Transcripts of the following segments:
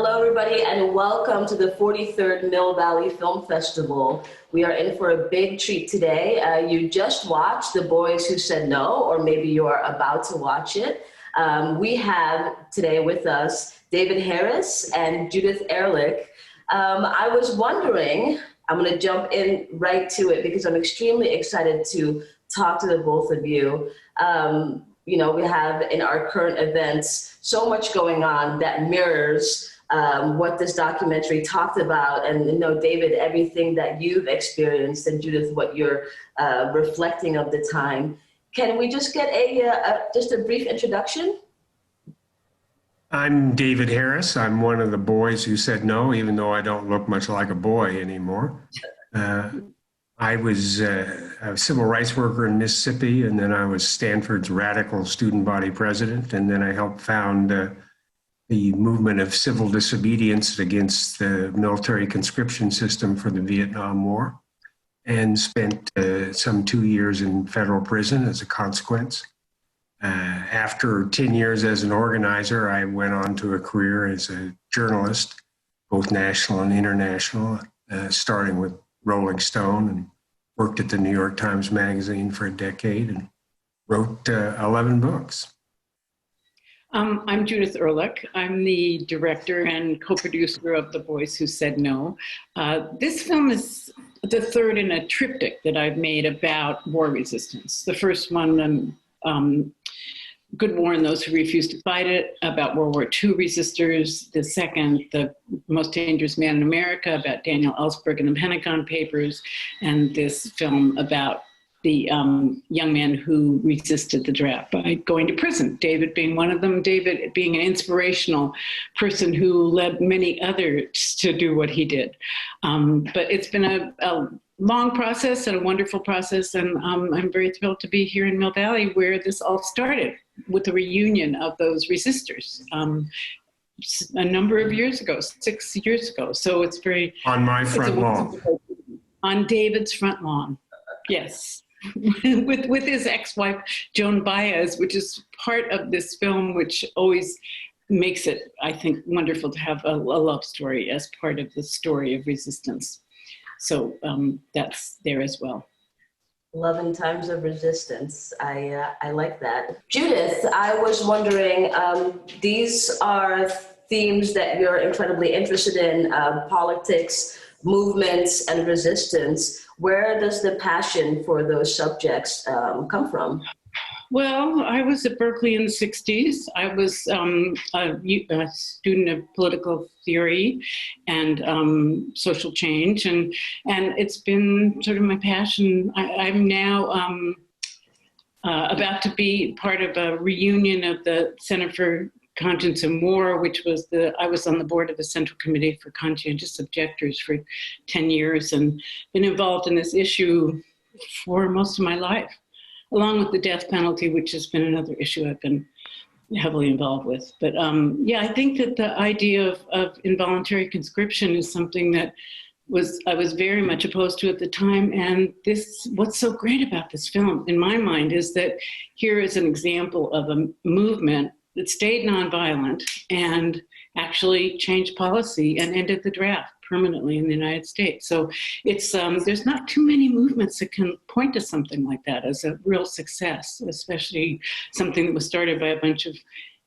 Hello, everybody, and welcome to the 43rd Mill Valley Film Festival. We are in for a big treat today. You just watched The Boys Who Said No, or maybe you are about to watch it. We have today with us David Harris and Judith Ehrlich. I was wondering, I'm going to jump in right to it because I'm extremely excited to talk to the both of you. We have in our current events so much going on that mirrors what this documentary talked about. And David, everything that you've experienced, and Judith, what you're reflecting of the time. Can we just get just a brief introduction? I'm David Harris. I'm one of the boys who said no, even though I don't look much like a boy anymore. I was a civil rights worker in Mississippi, and then I was Stanford's radical student body president, and then I helped found the movement of civil disobedience against the military conscription system for the Vietnam War, and spent some 2 years in federal prison as a consequence. After 10 years as an organizer, I went on to a career as a journalist, both national and international, starting with Rolling Stone, and worked at the New York Times Magazine for a decade and wrote 11 books. I'm Judith Ehrlich. I'm the director and co-producer of The Boys Who Said No. This film is the third in a triptych that I've made about war resistance. The first one, Good War and Those Who Refuse to Fight It, about World War II resistors. The second, The Most Dangerous Man in America, about Daniel Ellsberg and the Pentagon Papers. And this film about the young man who resisted the draft by going to prison, David being one of them, David being an inspirational person who led many others to do what he did. But it's been a long process and a wonderful process, and I'm very thrilled to be here in Mill Valley where this all started, with the reunion of those resistors a number of years ago, 6 years ago. So it's very— On my front lawn. On David's front lawn, yes. with his ex-wife, Joan Baez, which is part of this film, which always makes it, I think, wonderful to have a love story as part of the story of resistance. So that's there as well. Love in times of resistance. I like that. Judith, I was wondering, these are themes that you're incredibly interested in, politics, movements, and resistance. Where does the passion for those subjects come from? Well, I was at Berkeley in the 60s. I was a student of political theory and social change, and it's been sort of my passion. I'm now about to be part of a reunion of the Center for Conscience and War, which was I was on the board of the Central Committee for Conscientious Objectors for 10 years and been involved in this issue for most of my life, along with the death penalty, which has been another issue I've been heavily involved with. But yeah, I think that the idea of involuntary conscription is something that I was very much opposed to at the time. And what's so great about this film, in my mind, is that here is an example of a movement that stayed nonviolent and actually changed policy and ended the draft permanently in the United States. So it's there's not too many movements that can point to something like that as a real success, especially something that was started by a bunch of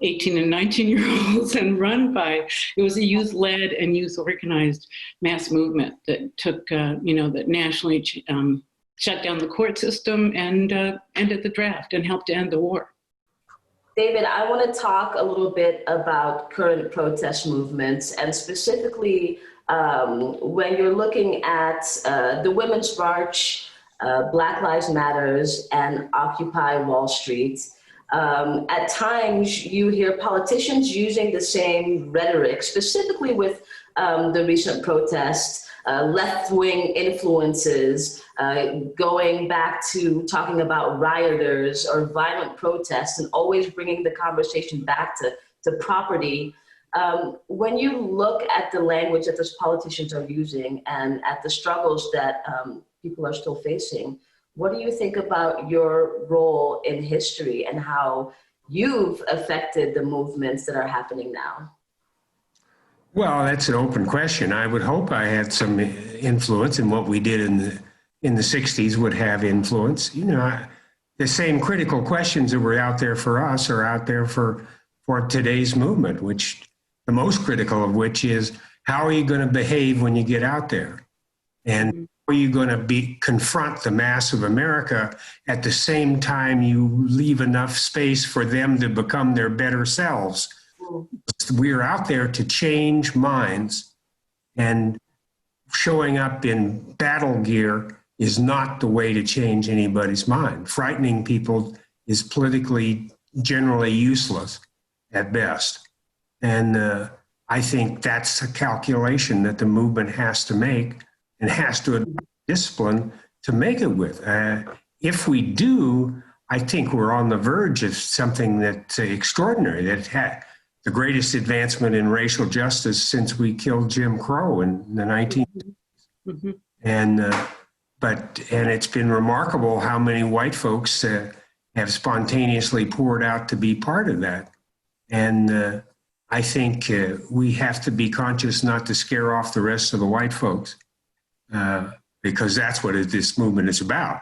18 and 19-year-olds and run by— it was a youth-led and youth-organized mass movement that took, that nationally shut down the court system and ended the draft and helped to end the war. David, I want to talk a little bit about current protest movements, and specifically when you're looking at the Women's March, Black Lives Matters, and Occupy Wall Street. At times, you hear politicians using the same rhetoric, specifically with the recent protests, left-wing influences, going back to talking about rioters or violent protests, and always bringing the conversation back to property. When you look at the language that those politicians are using and at the struggles that people are still facing, what do you think about your role in history and how you've affected the movements that are happening now? Well, that's an open question. I would hope I had some influence, and what we did in the 60s would have influence. The same critical questions that were out there for us are out there for today's movement, which the most critical of which is, how are you going to behave when you get out there? And how are you going to confront the mass of America at the same time you leave enough space for them to become their better selves? We're out there to change minds, and showing up in battle gear is not the way to change anybody's mind. Frightening people is politically generally useless at best. And I think that's a calculation that the movement has to make, and has to adopt discipline to make it with. If we do, I think we're on the verge of something that's extraordinary, that had the greatest advancement in racial justice since we killed Jim Crow in the 19th. Mm-hmm. And it's been remarkable how many white folks have spontaneously poured out to be part of that. And I think we have to be conscious not to scare off the rest of the white folks, because that's what this movement is about.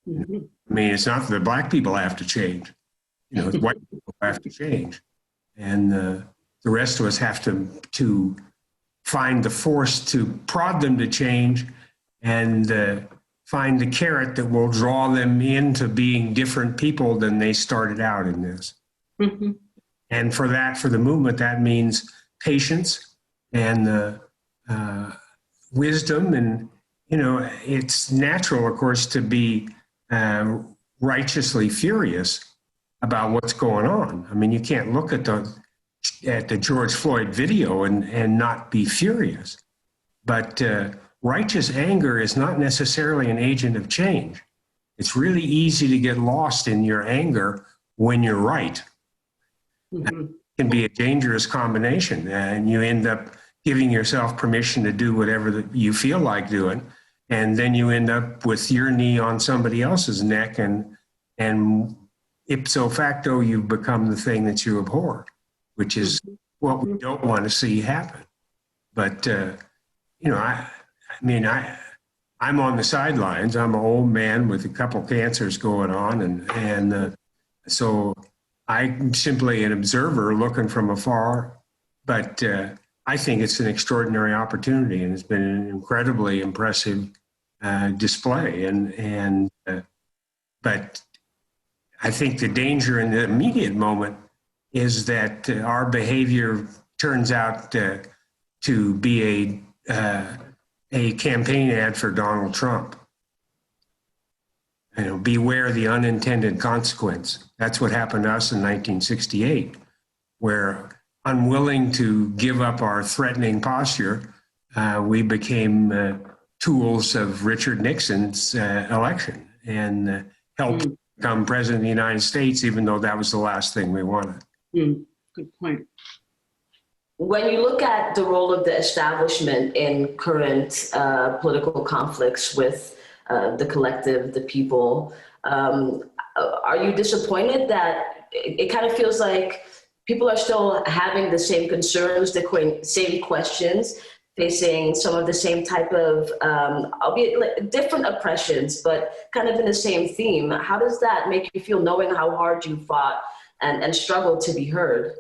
Mm-hmm. I mean, it's not that the black people have to change. It's white people have to change. And the rest of us have to find the force to prod them to change, and find the carrot that will draw them into being different people than they started out in this. Mm-hmm. And for the movement, that means patience and wisdom. And, it's natural, of course, to be righteously furious about what's going on. I mean, you can't look at the George Floyd video and not be furious. But righteous anger is not necessarily an agent of change. It's really easy to get lost in your anger when you're right. Mm-hmm. It can be a dangerous combination, and you end up giving yourself permission to do whatever you feel like doing, and then you end up with your knee on somebody else's neck, and ipso facto, you've become the thing that you abhor, which is what we don't want to see happen. But, I'm on the sidelines. I'm an old man with a couple cancers going on. And so I'm simply an observer looking from afar. But I think it's an extraordinary opportunity, and it's been an incredibly impressive display. But I think the danger in the immediate moment is that our behavior turns out to be a campaign ad for Donald Trump. Beware the unintended consequence. That's what happened to us in 1968, where, unwilling to give up our threatening posture, we became tools of Richard Nixon's election, and helped become president of the United States, even though that was the last thing we wanted. Good point. When you look at the role of the establishment in current political conflicts with the collective, the people, are you disappointed that it kind of feels like people are still having the same concerns, the same questions, facing some of the same type of, albeit different oppressions, but kind of in the same theme? How does that make you feel, knowing how hard you fought and struggled to be heard?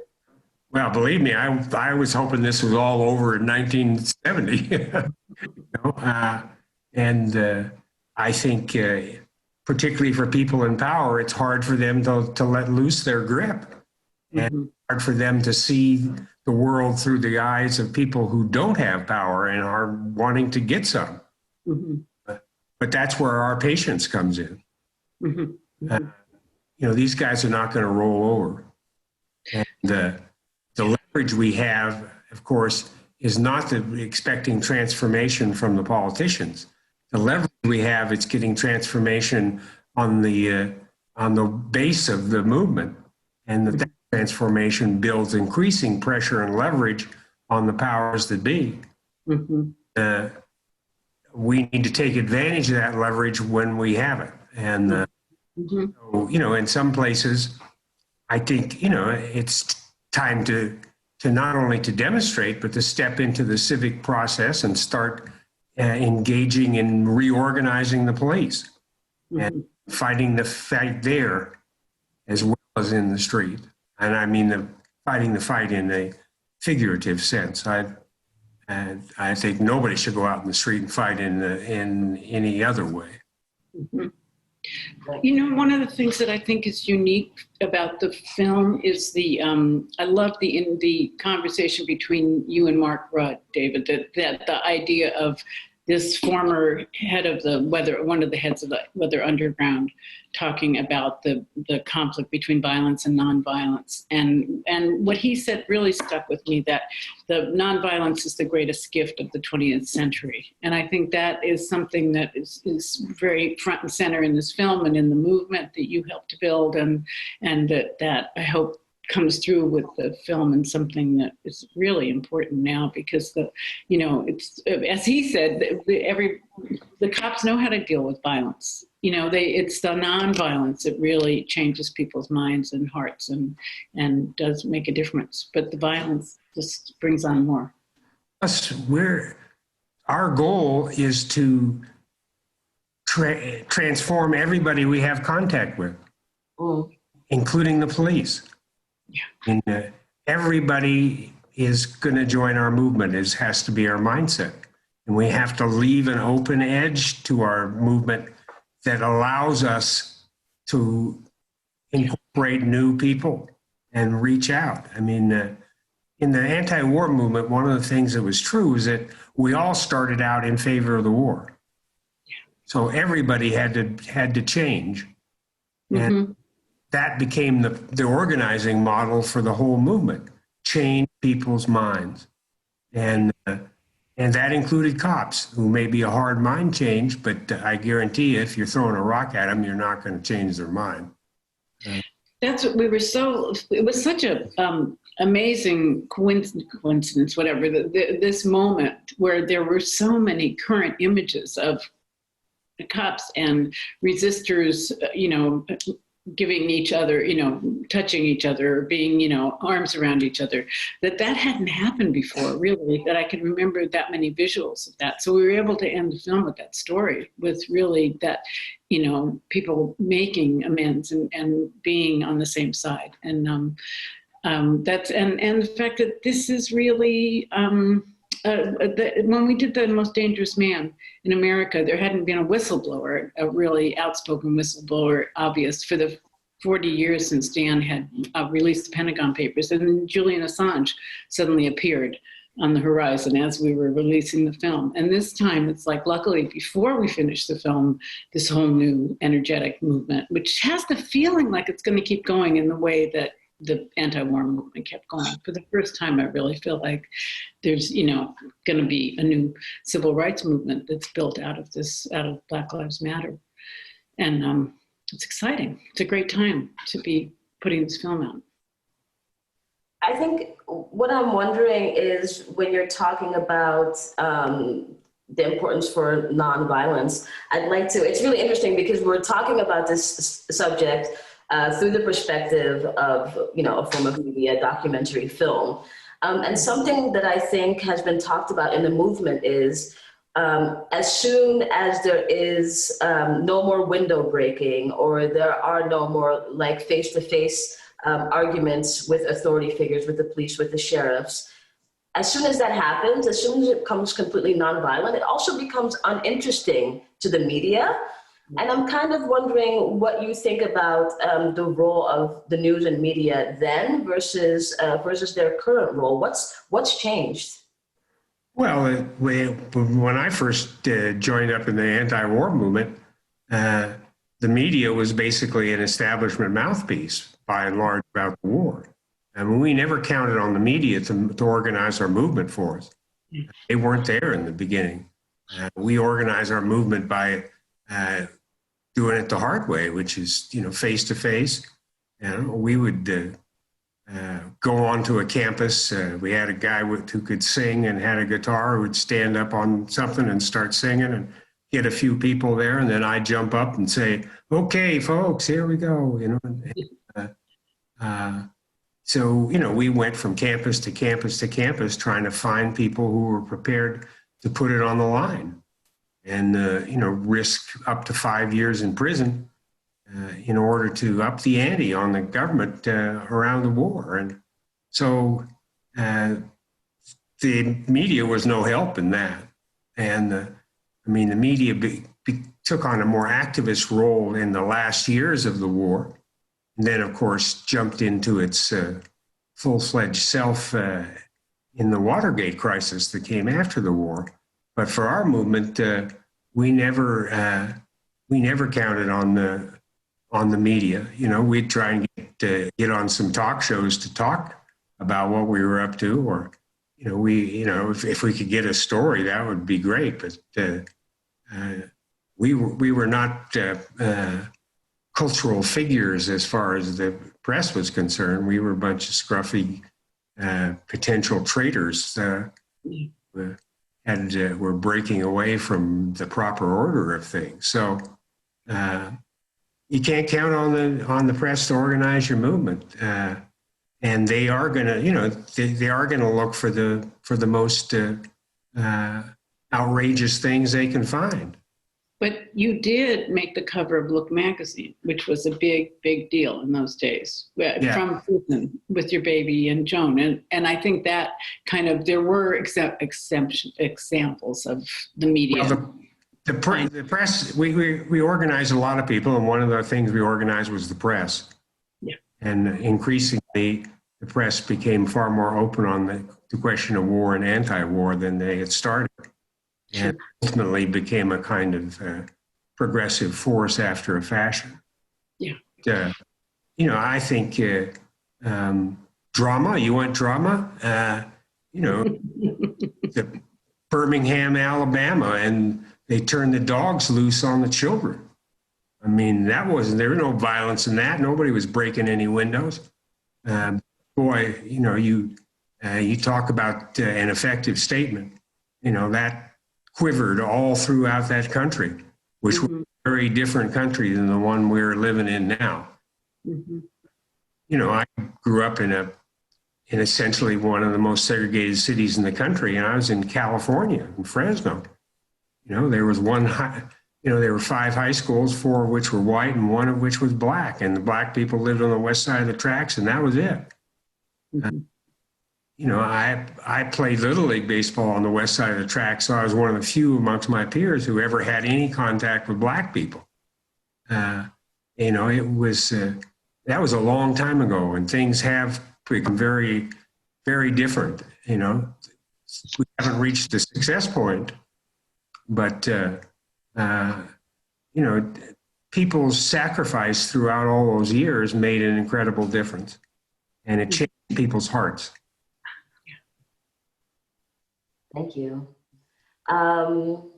Well, believe me, I was hoping this was all over in 1970. I think, particularly for people in power, it's hard for them to let loose their grip, and hard for them to see the world through the eyes of people who don't have power and are wanting to get some. But that's where our patience comes in. These guys are not going to roll over. And the leverage we have, of course, is not expecting transformation from the politicians. The leverage we have is getting transformation on the base of the movement, and that transformation builds increasing pressure and leverage on the powers that be. We need to take advantage of that leverage when we have it. And so, in some places, I think it's time to not only to demonstrate, but to step into the civic process and start engaging in reorganizing the police and fighting the fight there as well as in the street. And I mean fighting the fight in a figurative sense. I think nobody should go out in the street and fight in any other way. Mm-hmm. You know, one of the things that I think is unique about the film is I love in the conversation between you and Mark Rudd, David, that the idea of this former head of one of the heads of the Weather Underground, talking about the conflict between violence and nonviolence. And what he said really stuck with me, that the nonviolence is the greatest gift of the 20th century. And I think that is something that is very front and center in this film and in the movement that you helped to build, and that I hope comes through with the film, and something that is really important now, because it's, as he said, the cops know how to deal with violence. It's the nonviolence that really changes people's minds and hearts and does make a difference. But the violence just brings on more. Our goal is to transform everybody we have contact with, including the police. Yeah. And everybody is going to join our movement. It has to be our mindset. And we have to leave an open edge to our movement that allows us to incorporate new people and reach out. I mean, in the anti-war movement, one of the things that was true is that we all started out in favor of the war. So everybody had to change. And that became the organizing model for the whole movement, change people's minds. And that included cops, who may be a hard mind change, but I guarantee you, if you're throwing a rock at them, you're not going to change their mind. That's what it was such a amazing coincidence, whatever, this moment where there were so many current images of the cops and resistors, giving each other, touching each other, being, arms around each other, that hadn't happened before, really, that I can remember that many visuals of that. So we were able to end the film with that story, with really that, people making amends and being on the same side. And that's, and the fact that this is really, when we did The Most Dangerous Man in America, there hadn't been a whistleblower, a really outspoken whistleblower, obvious, for the 40 years since Dan had released the Pentagon Papers. And then Julian Assange suddenly appeared on the horizon as we were releasing the film. And this time, it's like, luckily, before we finished the film, this whole new energetic movement, which has the feeling like it's going to keep going in the way that the anti-war movement kept going. For the first time, I really feel like there's, going to be a new civil rights movement that's built out of Black Lives Matter. And it's exciting. It's a great time to be putting this film out. I think what I'm wondering is, when you're talking about the importance for nonviolence, it's really interesting because we're talking about this subject through the perspective of, a form of media, documentary film. And something that I think has been talked about in the movement is, as soon as there is no more window breaking, or there are no more face-to-face arguments with authority figures, with the police, with the sheriffs, as soon as that happens, as soon as it becomes completely nonviolent, it also becomes uninteresting to the media. And I'm kind of wondering what you think about the role of the news and media then versus their current role. What's changed? Well, when I first joined up in the anti-war movement, the media was basically an establishment mouthpiece, by and large, about the war. I mean, we never counted on the media to organize our movement for us. They weren't there in the beginning. We organized our movement by doing it the hard way, which is, face to face. We would go onto a campus. We had a guy who could sing and had a guitar, who would stand up on something and start singing and get a few people there. And then I'd jump up and say, "Okay, folks, here we go." So, you know, we went from campus to campus to campus trying to find people who were prepared to put it on the line and, you know, risk up to 5 years in prison in order to up the ante on the government around the war. And so the media was no help in that. And I mean, the media took on a more activist role in the last years of the war. And then, of course, jumped into its full-fledged self in the Watergate crisis that came after the war. But for our movement, we never counted on the media. You know, we'd try and get on some talk shows to talk about what we were up to, or if we could get a story, that would be great. But we were not cultural figures as far as the press was concerned. We were a bunch of scruffy potential traitors were breaking away from the proper order of things. So you can't count on the press to organize your movement, and they are going to, they are going to look for the most outrageous things they can find. But you did make the cover of Look magazine, which was a big, big deal in those days, from prison with your baby and Joan. And I think that kind of, there were examples of the media. Well, the press, we organized a lot of people, and one of the things we organized was the press. Yeah. And increasingly, the press became far more open on the question of war and anti-war than they had started. And ultimately became a kind of progressive force after a fashion. Yeah. I think drama, you want drama? The Birmingham, Alabama, and they turned the dogs loose on the children. I mean, there was no violence in that. Nobody was breaking any windows. You talk about an effective statement, that quivered all throughout that country, which was a very different country than the one we're living in now. Mm-hmm. I grew up in essentially one of the most segregated cities in the country, and I was in California, in Fresno. There was there were 5 high schools, 4 of which were white and 1 of which was black, and the black people lived on the west side of the tracks, and that was it. Mm-hmm. I played Little League baseball on the west side of the track, so I was one of the few amongst my peers who ever had any contact with black people. That was a long time ago, and things have become very, very different. We haven't reached the success point, but people's sacrifice throughout all those years made an incredible difference, and it changed people's hearts. Thank you. I'm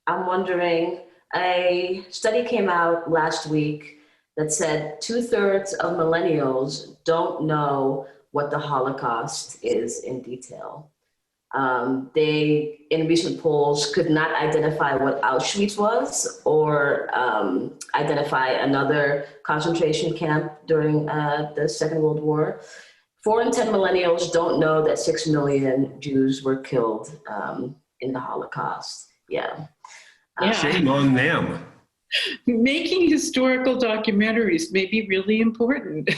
wondering, a study came out last week that said 2/3 of millennials don't know what the Holocaust is in detail. They, in recent polls, could not identify what Auschwitz was or identify another concentration camp during the Second World War. 4 in 10 millennials don't know that 6 million Jews were killed in the Holocaust. Yeah. Shame on them. Making historical documentaries may be really important.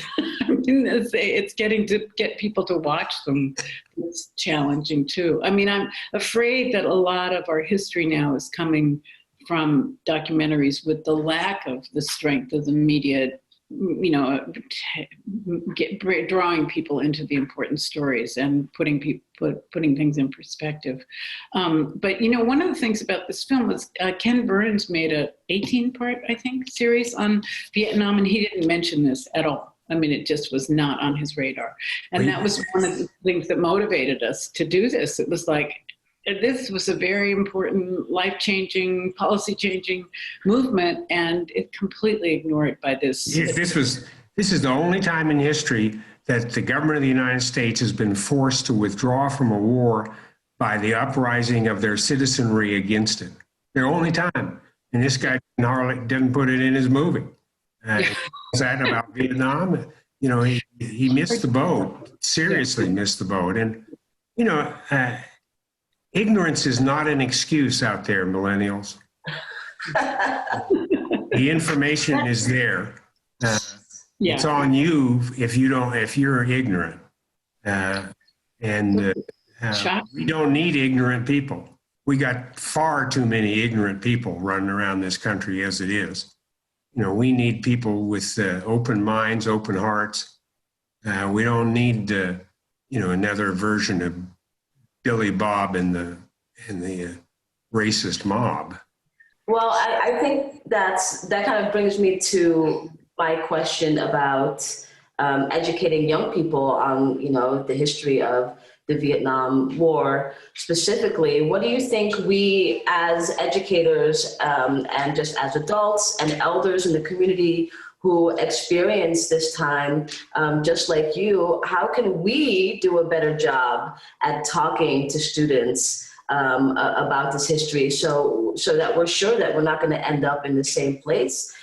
I mean, it's getting to get people to watch them. It's challenging too. I mean, I'm afraid that a lot of our history now is coming from documentaries with the lack of the strength of the media, drawing people into the important stories and putting things in perspective. But one of the things about this film was Ken Burns made a 18-part, I think, series on Vietnam, and he didn't mention this at all. I mean, it just was not on his radar. And that was one of the things that motivated us to do this. It was like, this was a very important, life-changing, policy-changing movement, and it completely ignored by this. Yes, this is the only time in history that the government of the United States has been forced to withdraw from a war by the uprising of their citizenry against it. The only time. And this guy didn't put it in his movie. Is that about Vietnam? he missed the boat, seriously missed the boat. And, ignorance is not an excuse out there, millennials. The information is there. It's on you if you're ignorant. We don't need ignorant people. We got far too many ignorant people running around this country as it is. We need people with open minds, open hearts. We don't need, another version of Billy Bob and the racist mob. Well, I think that kind of brings me to my question about educating young people on, the history of the Vietnam War. Specifically, what do you think we as educators and just as adults and elders in the community who experienced this time, just like you, how can we do a better job at talking to students about this history so that we're sure that we're not going to end up in the same place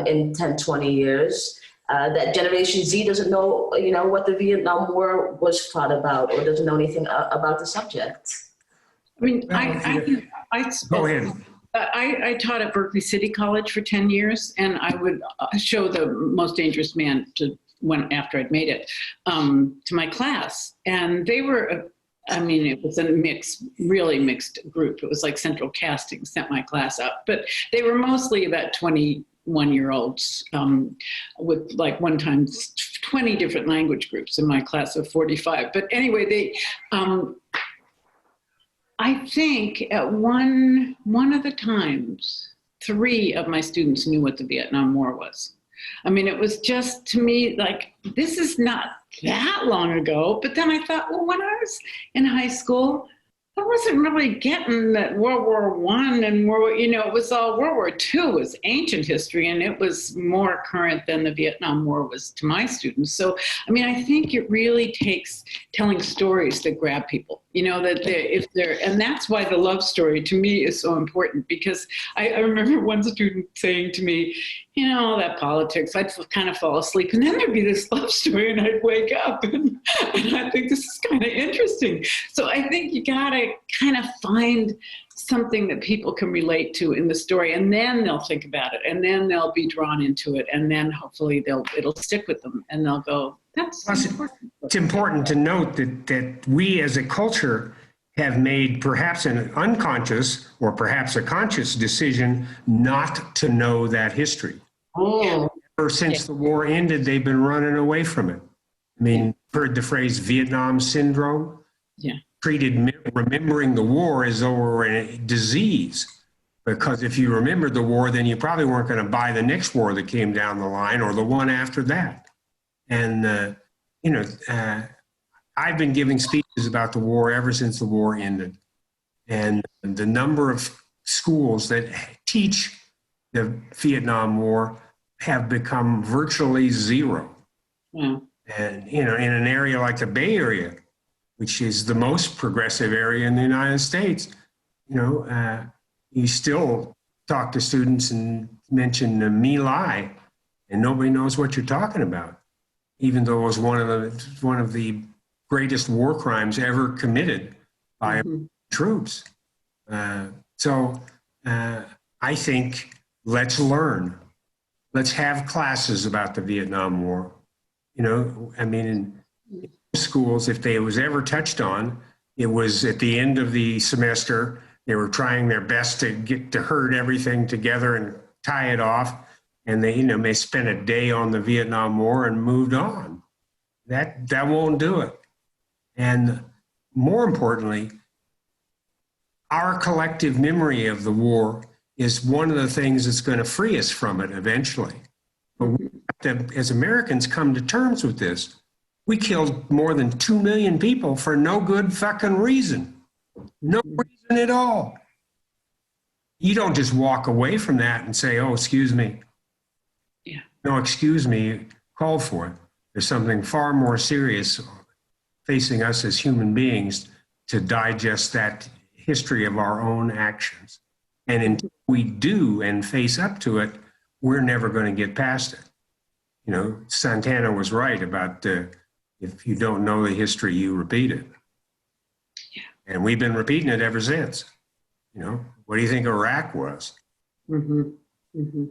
in 10, 20 years? That Generation Z doesn't know, what the Vietnam War was fought about or doesn't know anything about the subject. I mean, Go ahead. I taught at Berkeley City College for 10 years, and I would show The Most Dangerous Man after I'd made it to my class. And they were, it was a really mixed group. It was like Central Casting sent my class up, but they were mostly about 21-year-olds with like one time 20 different language groups in my class of 45. But anyway, I think at one of the times, 3 of my students knew what the Vietnam War was. It was just, to me, like, this is not that long ago. But then I thought, well, when I was in high school, I wasn't really getting that World War I and it was all World War II was ancient history, and it was more current than the Vietnam War was to my students. So, I think it really takes telling stories that grab people, and that's why the love story to me is so important, because I remember one student saying to me, that politics, I'd kind of fall asleep, and then there'd be this love story, and I'd wake up, and I think this is kind of interesting. So I think you gotta kind of find something that people can relate to in the story, and then they'll think about it, and then they'll be drawn into it, and then hopefully it'll stick with them, and they'll go, that's important. It's important to note that we as a culture have made perhaps an unconscious or perhaps a conscious decision not to know that history. Oh. Ever since the war ended, they've been running away from it. Heard the phrase Vietnam syndrome? Yeah. Treated remembering the war as though it were a disease. Because if you remembered the war, then you probably weren't going to buy the next war that came down the line or the one after that. And, I've been giving speeches about the war ever since the war ended. And the number of schools that teach the Vietnam War have become virtually zero. Yeah. And, in an area like the Bay Area, which is the most progressive area in the United States, you still talk to students and mention My Lai, and nobody knows what you're talking about, even though it was one of the greatest war crimes ever committed by troops. So I think let's learn. Let's have classes about the Vietnam War. In schools, if they was ever touched on, it was at the end of the semester. They were trying their best to get to herd everything together and tie it off. And they, may spend a day on the Vietnam War and moved on. That won't do it. And more importantly, our collective memory of the war is one of the things that's going to free us from it eventually. But we have to, as Americans, come to terms with this. We killed more than 2 million people for no good fucking reason. No reason at all. You don't just walk away from that and say, oh, excuse me. Yeah. No, excuse me, call for it. There's something far more serious facing us as human beings to digest that history of our own actions. And until we do and face up to it, we're never going to get past it. Santana was right about if you don't know the history, you repeat it. Yeah. And we've been repeating it ever since. What do you think Iraq was? Mm-hmm. Mm-hmm.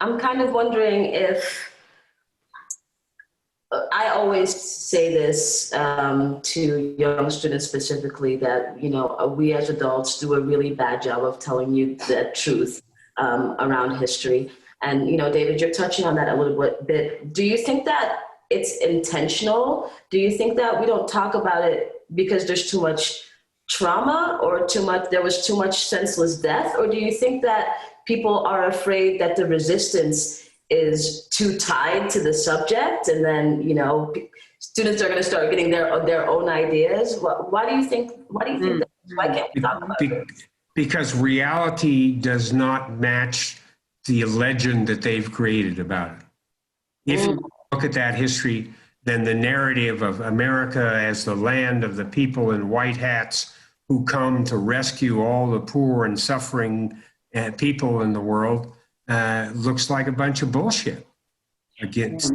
I'm kind of wondering if, I always say this to young students specifically, that, we as adults do a really bad job of telling you the truth around history. And, David, you're touching on that a little bit. Do you think that it's intentional? Do you think that we don't talk about it because there's too much trauma, or there was too much senseless death? Or do you think that people are afraid that the resistance is too tied to the subject, and then students are going to start getting their own ideas? Why do you think that? Why can't we talk about it? Because reality does not match the legend that they've created about it. If you look at that history, then the narrative of America as the land of the people in white hats who come to rescue all the poor and suffering people in the world looks like a bunch of bullshit against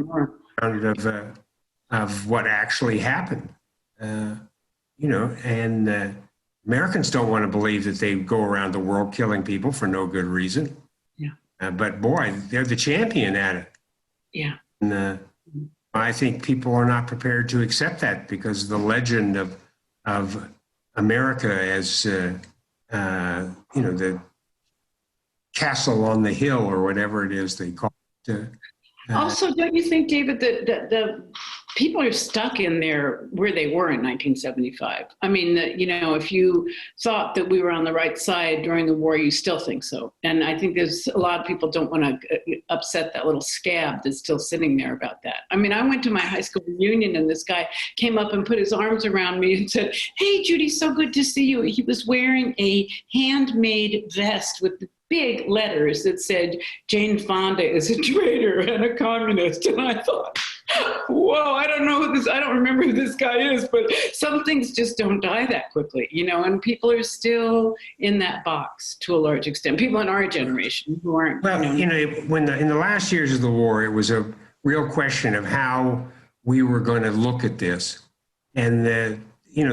of what actually happened. And Americans don't want to believe that they go around the world killing people for no good reason. Yeah. But boy, they're the champion at it. Yeah. And I think people are not prepared to accept that, because the legend of America as the castle on the hill, or whatever it is they call it. Also, don't you think, David, that the people are stuck in there where they were in 1975? I mean, if you thought that we were on the right side during the war, you still think so. And I think there's a lot of people don't want to upset that little scab that's still sitting there about that. I mean, I went to my high school reunion, and this guy came up and put his arms around me and said, "Hey, Judy, so good to see you." He was wearing a handmade vest with big letters that said, "Jane Fonda is a traitor and a communist." And I thought, whoa, I don't remember who this guy is, but some things just don't die that quickly, and people are still in that box to a large extent. People in our generation who aren't. Well, in the last years of the war, it was a real question of how we were going to look at this. And in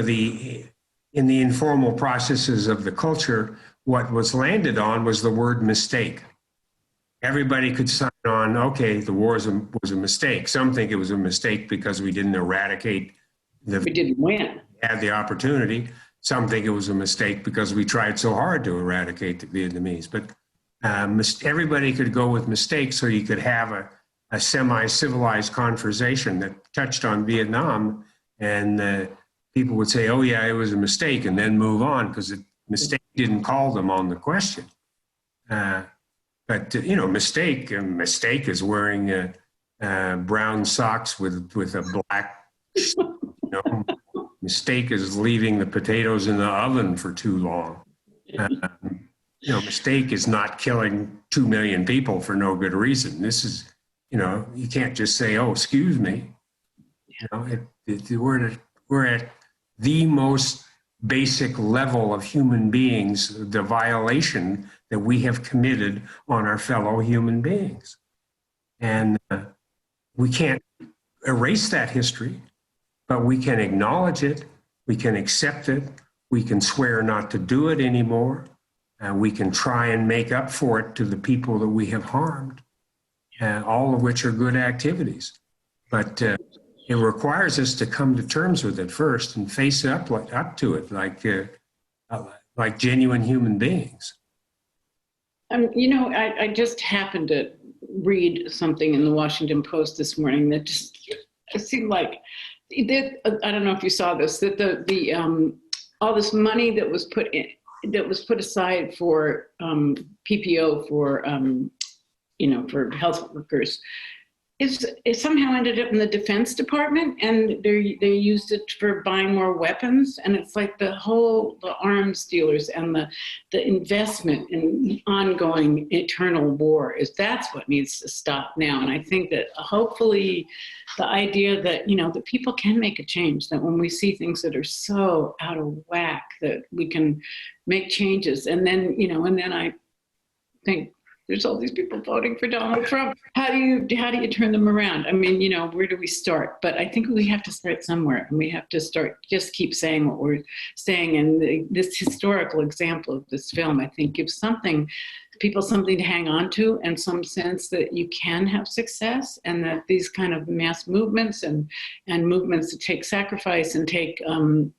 the informal processes of the culture, what was landed on was the word mistake. Everybody could sign on, okay, the war was a mistake. Some think it was a mistake because we didn't eradicate we didn't win. Had the opportunity. Some think it was a mistake because we tried so hard to eradicate the Vietnamese. But everybody could go with mistakes, so you could have a semi-civilized conversation that touched on Vietnam, and people would say, oh yeah, it was a mistake, and then move on, because the mistake didn't call them on the question. But mistake is wearing brown socks with a black, mistake is leaving the potatoes in the oven for too long. Mistake is not killing 2 million people for no good reason. This is, you can't just say, oh, excuse me. We're at the most basic level of human beings, the violation that we have committed on our fellow human beings. And we can't erase that history, but we can acknowledge it, we can accept it, we can swear not to do it anymore, and we can try and make up for it to the people that we have harmed, all of which are good activities. But it requires us to come to terms with it first and face up to it like genuine human beings. I just happened to read something in the Washington Post this morning that just seemed like, I don't know if you saw this, that the all this money that was put aside for PPO for health workers it somehow ended up in the Defense Department, and they used it for buying more weapons. And it's like the arms dealers and the investment in ongoing eternal war that's what needs to stop now. And I think that hopefully the idea that, that people can make a change, that when we see things that are so out of whack, that we can make changes. And then, and then I think there's all these people voting for Donald Trump. How do you turn them around? I mean, you know, where do we start? But I think we have to start somewhere, and we have to just keep saying what we're saying. And this historical example of this film, I think, gives people something to hang on to, and some sense that you can have success, and that these kind of mass movements and movements that take sacrifice and take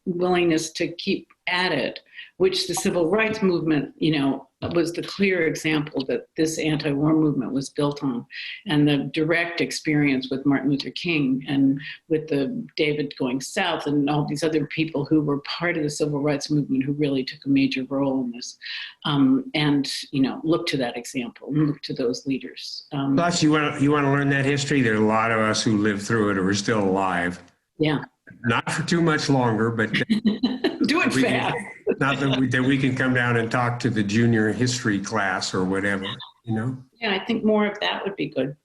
willingness to keep at it, which the civil rights movement, you know, was the clear example that this anti-war movement was built on, and the direct experience with Martin Luther King and with the David going south and all these other people who were part of the civil rights movement who really took a major role in this. And, you know, look to that example and look to those leaders. Plus, you want to learn that history? There are a lot of us who lived through it or are still alive. Yeah. Not for too much longer, but do it fast. Not that we can come down and talk to the junior history class or whatever, you know? Yeah, I think more of that would be good.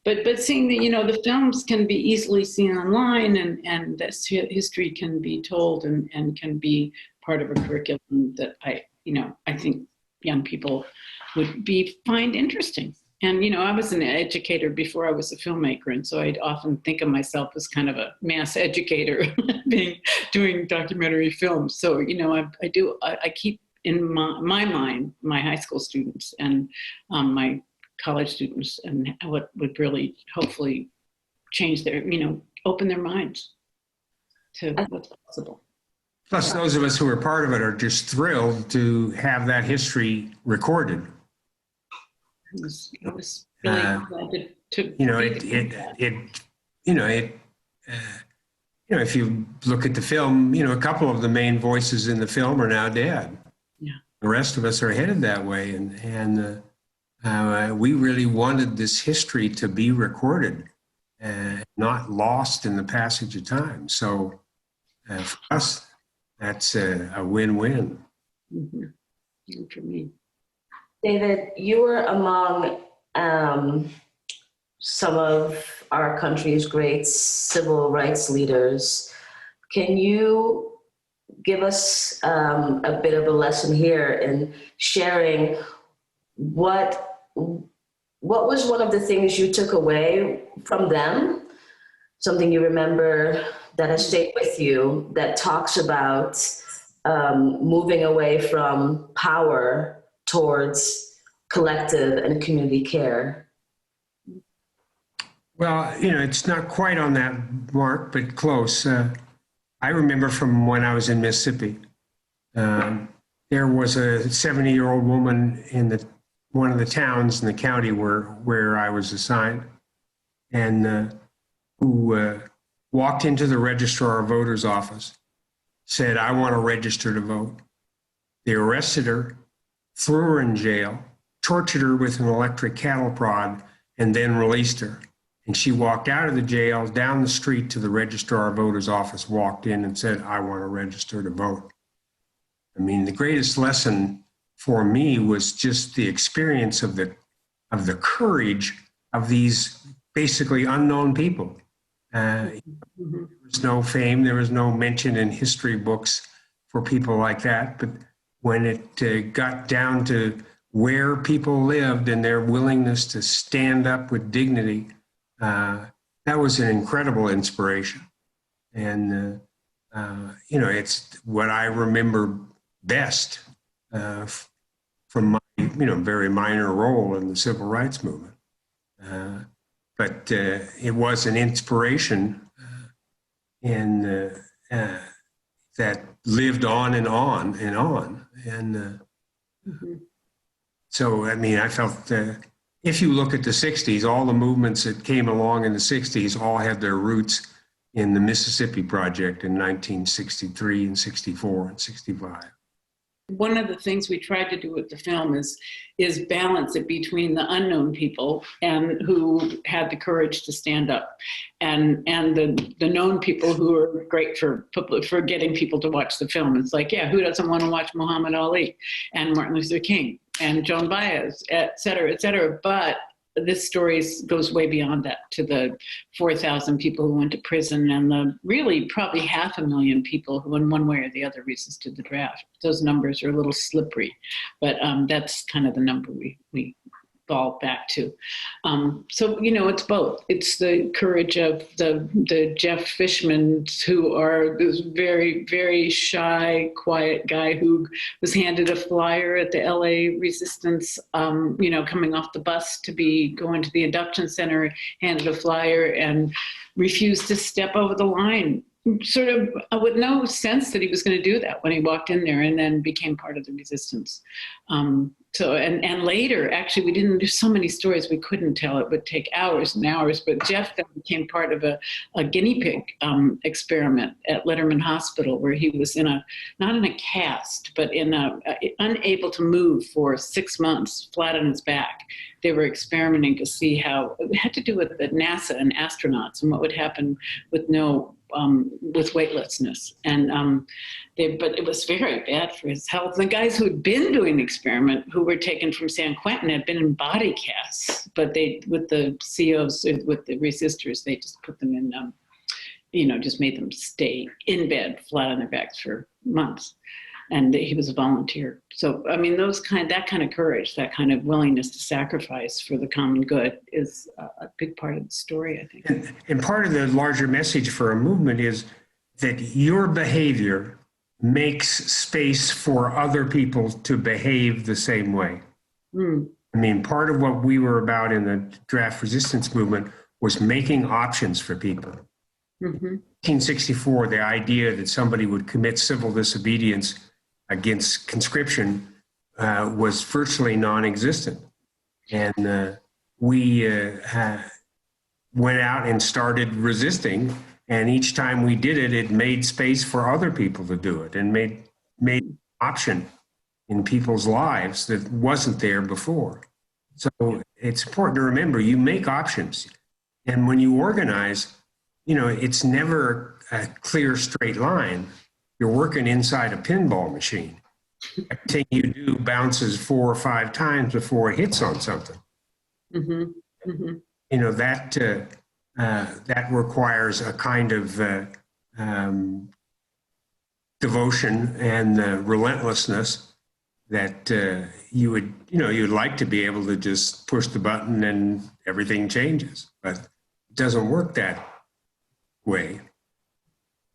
But seeing that, you know, the films can be easily seen online, and this history can be told and can be part of a curriculum that I think young people would find interesting. And, you know, I was an educator before I was a filmmaker, and so I'd often think of myself as kind of a mass educator doing documentary films. So, you know, I keep in my mind my high school students and my college students, and what would really hopefully change their, you know, open their minds to what's possible. Plus, those of us who are part of it are just thrilled to have that history recorded. I was really glad to you know, if you look at the film, you know, a couple of the main voices in the film are now dead. Yeah. The rest of us are headed that way, and we really wanted this history to be recorded and not lost in the passage of time. So for us, that's a win-win. Mm-hmm. And for me. David, you were among some of our country's great civil rights leaders. Can you give us a bit of a lesson here in sharing what was one of the things you took away from them, something you remember that has stayed with you, that talks about moving away from power towards collective and community care? Well, you know, it's not quite on that mark, but close. I remember from when I was in Mississippi, there was a 70-year-old woman in one of the towns in the county where I was assigned, and who walked into the registrar of voters office, said, "I want to register to vote." They arrested her, threw her in jail, tortured her with an electric cattle prod, and then released her. And she walked out of the jail, down the street to the registrar of voters office, walked in and said, "I want to register to vote." I mean, the greatest lesson for me was just the experience of the courage of these basically unknown people. There was no fame, there was no mention in history books for people like that. But when it got down to where people lived and their willingness to stand up with dignity, that was an incredible inspiration. And, you know, it's what I remember best from my, you know, very minor role in the civil rights movement. But it was an inspiration that lived on and on and on. And so, I mean, I felt if you look at the 60s, all the movements that came along in the 60s all had their roots in the Mississippi Project in 1963 and 64 and 65. One of the things we tried to do with the film is balance it between the unknown people and who had the courage to stand up, and the known people who are great for getting people to watch the film. It's like, yeah, who doesn't want to watch Muhammad Ali and Martin Luther King and Joan Baez, et cetera, et cetera. But this story goes way beyond that, to the 4,000 people who went to prison and the really probably 500,000 people who in one way or the other resisted the draft. Those numbers are a little slippery, but that's kind of the number we fall back to. So, it's both. It's the courage of the Jeff Fishmans, who are this very, very shy, quiet guy who was handed a flyer at the LA Resistance, coming off the bus to be going to the induction center, handed a flyer and refused to step over the line, sort of with no sense that he was going to do that when he walked in there, and then became part of the resistance. And later, actually, there's so many stories we couldn't tell. It would take hours and hours, but Jeff then became part of a guinea pig experiment at Letterman Hospital, where he was not in a cast, but unable to move for 6 months, flat on his back. They were experimenting to see how, it had to do with the NASA and astronauts and what would happen with with weightlessness. But it was very bad for his health. The guys who had been doing the experiment, who were taken from San Quentin, had been in body casts, but with the COs, with the resistors, they just put them in, just made them stay in bed, flat on their backs for months. And he was a volunteer. So, that kind of courage, that kind of willingness to sacrifice for the common good is a big part of the story, I think. And part of the larger message for a movement is that your behavior makes space for other people to behave the same way. Part of what we were about in the draft resistance movement was making options for people. Mm-hmm. 1964, the idea that somebody would commit civil disobedience against conscription was virtually non-existent. And we went out and started resisting. And each time we did it, it made space for other people to do it and made option in people's lives that wasn't there before. So it's important to remember, you make options. And when you organize, it's never a clear, straight line. You're working inside a pinball machine. Everything you do bounces 4 or 5 times before it hits on something. Mm-hmm. Mm-hmm. That requires a kind of devotion and relentlessness that you'd like to be able to just push the button and everything changes, but it doesn't work that way.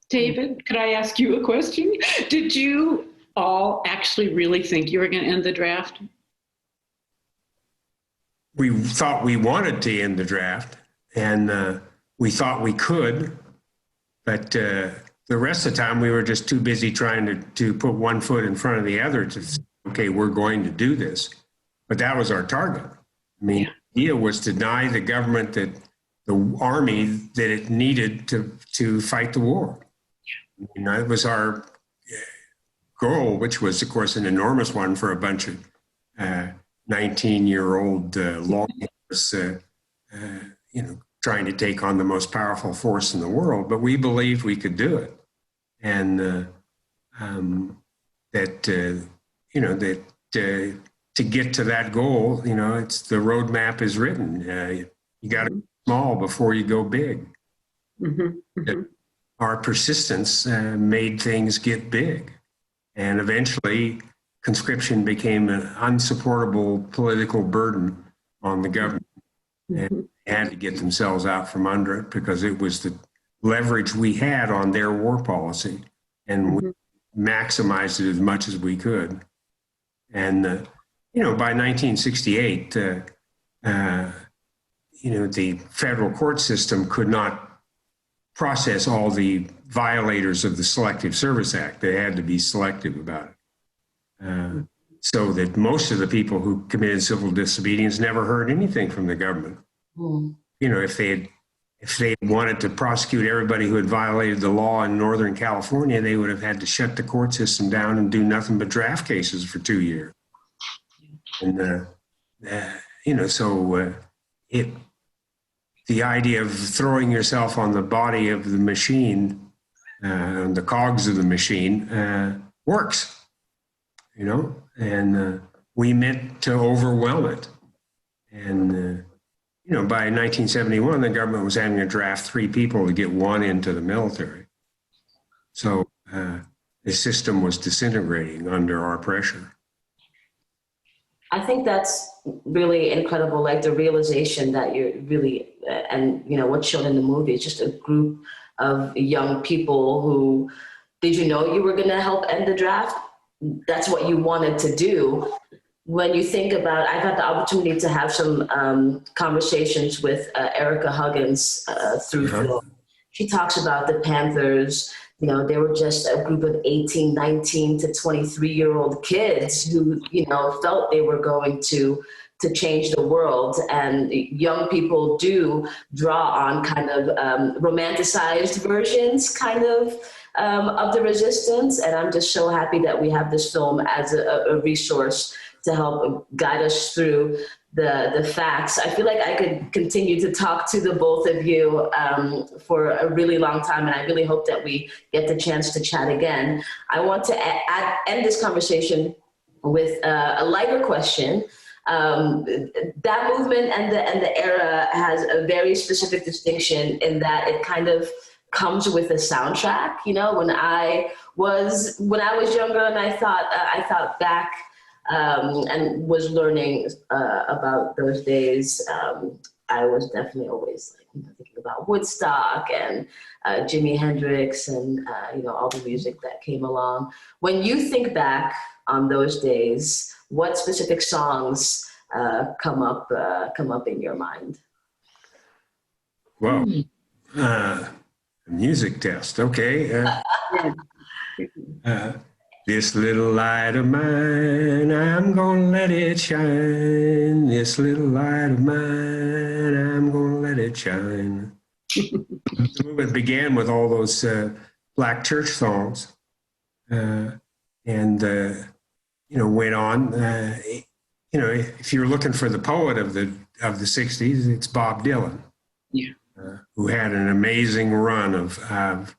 David, could I ask you a question? Did you all actually really think you were going to end the draft? We thought we wanted to end the draft, and we thought we could, but the rest of the time we were just too busy trying to put one foot in front of the other to say, okay, we're going to do this. But that was our target. The idea was to deny the government the army that it needed to fight the war. It was our goal, which was, of course, an enormous one for a bunch of 19-year-old lawmakers, trying to take on the most powerful force in the world. But we believed we could do it, and that to get to that goal, it's the roadmap is written. You got to go small before you go big. Mm-hmm. Mm-hmm. Our persistence made things get big. And eventually, conscription became an unsupportable political burden on the government. Mm-hmm. And they had to get themselves out from under it because it was the leverage we had on their war policy. And we maximized it as much as we could. And, by 1968, the federal court system could not process all the violators of the Selective Service Act. They had to be selective about it. So that most of the people who committed civil disobedience never heard anything from the government. Mm. If they wanted to prosecute everybody who had violated the law in Northern California, they would have had to shut the court system down and do nothing but draft cases for 2 years. And, the idea of throwing yourself on the body of the machine, on the cogs of the machine, works, and we meant to overwhelm it. And, by 1971, the government was having to draft 3 people to get 1 into the military. So the system was disintegrating under our pressure. I think that's really incredible, like the realization that you're really, and you know, what's shown in the movie is just a group of young people who, did you know you were gonna help end the draft? That's what you wanted to do. When you think about, I've had the opportunity to have some conversations with Erica Huggins through film. She talks about the Panthers. You know, they were just a group of 18, 19 to 23-year-old kids who, you know, felt they were going to change the world. And young people do draw on kind of romanticized versions kind of the resistance. And I'm just so happy that we have this film as a resource to help guide us through the facts. I feel like I could continue to talk to the both of you for a really long time, and I really hope that we get the chance to chat again. I want to end this conversation with a lighter question. That movement and the era has a very specific distinction in that it kind of comes with a soundtrack. You know, when I was younger and I thought back and was learning about those days, I was definitely always thinking about Woodstock and Jimi Hendrix and all the music that came along. When you think back on those days, what specific songs come up in your mind? Well, music test, okay. This little light of mine, I'm gonna let it shine. This little light of mine, I'm gonna let it shine. The movement began with all those black church songs, and went on. If you're looking for the poet of the '60s, it's Bob Dylan, who had an amazing run of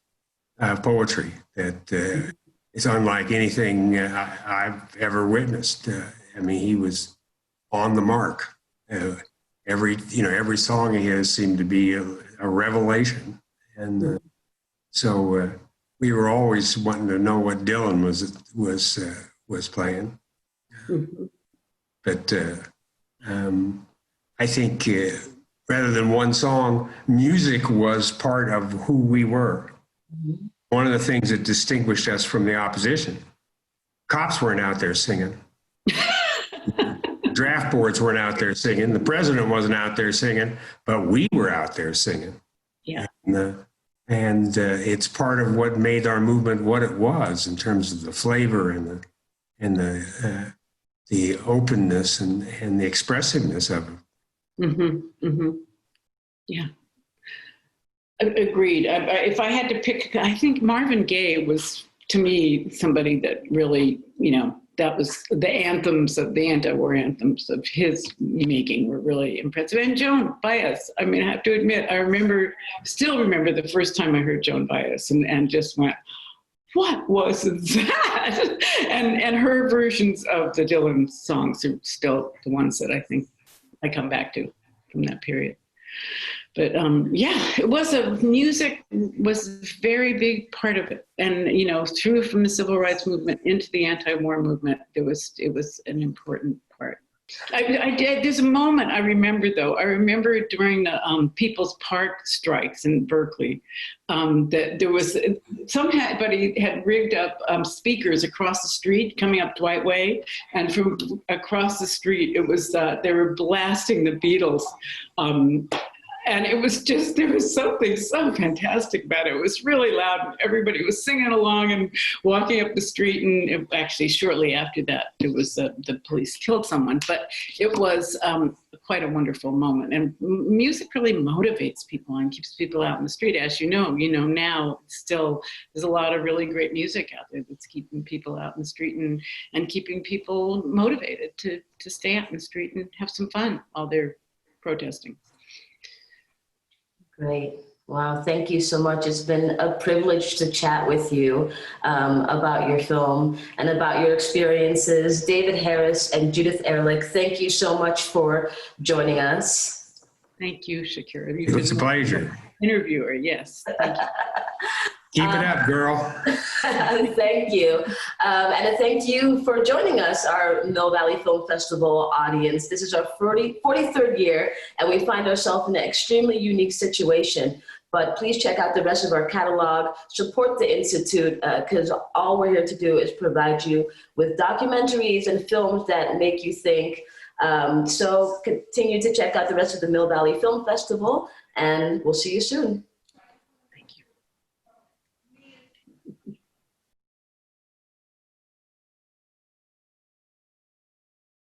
poetry that. It's unlike anything I've ever witnessed. He was on the mark. Every song he has seemed to be a revelation, and so we were always wanting to know what Dylan was playing. Mm-hmm. But I think rather than one song, music was part of who we were. Mm-hmm. One of the things that distinguished us from the opposition, cops weren't out there singing. Draft boards weren't out there singing. The president wasn't out there singing, but we were out there singing. Yeah. And it's part of what made our movement what it was in terms of the flavor and the openness and the expressiveness of it. Mm-hmm. Mm-hmm. Yeah. Agreed. If I had to pick, I think Marvin Gaye was, to me, somebody that really, that was the anthems of the anti-war anthems of his making were really impressive. And Joan Baez, I have to admit, still remember the first time I heard Joan Baez and just went, what was that? And her versions of the Dylan songs are still the ones that I think I come back to from that period. But it was music was a very big part of it. And, through from the civil rights movement into the anti-war movement, it was an important part. There's a moment I remember, though. I remember during the People's Park strikes in Berkeley, that there was somebody had rigged up speakers across the street coming up Dwight Way, and from across the street, it was they were blasting the Beatles. And it was just, there was something so fantastic about it. It was really loud, and everybody was singing along and walking up the street. And actually, shortly after that, it was the police killed someone. But it was quite a wonderful moment. And music really motivates people and keeps people out in the street. As you know, now still there's a lot of really great music out there that's keeping people out in the street and keeping people motivated to stay out in the street and have some fun while they're protesting. Great. Wow. Thank you so much. It's been a privilege to chat with you about your film and about your experiences. David Harris and Judith Ehrlich, thank you so much for joining us. Thank you, Shakira. It's a pleasure. Interviewer, yes. Thank you. Keep it up, girl. Thank you. And a thank you for joining us, our Mill Valley Film Festival audience. This is our 43rd year, and we find ourselves in an extremely unique situation. But please check out the rest of our catalog, support the Institute, because all we're here to do is provide you with documentaries and films that make you think. So continue to check out the rest of the Mill Valley Film Festival, and we'll see you soon.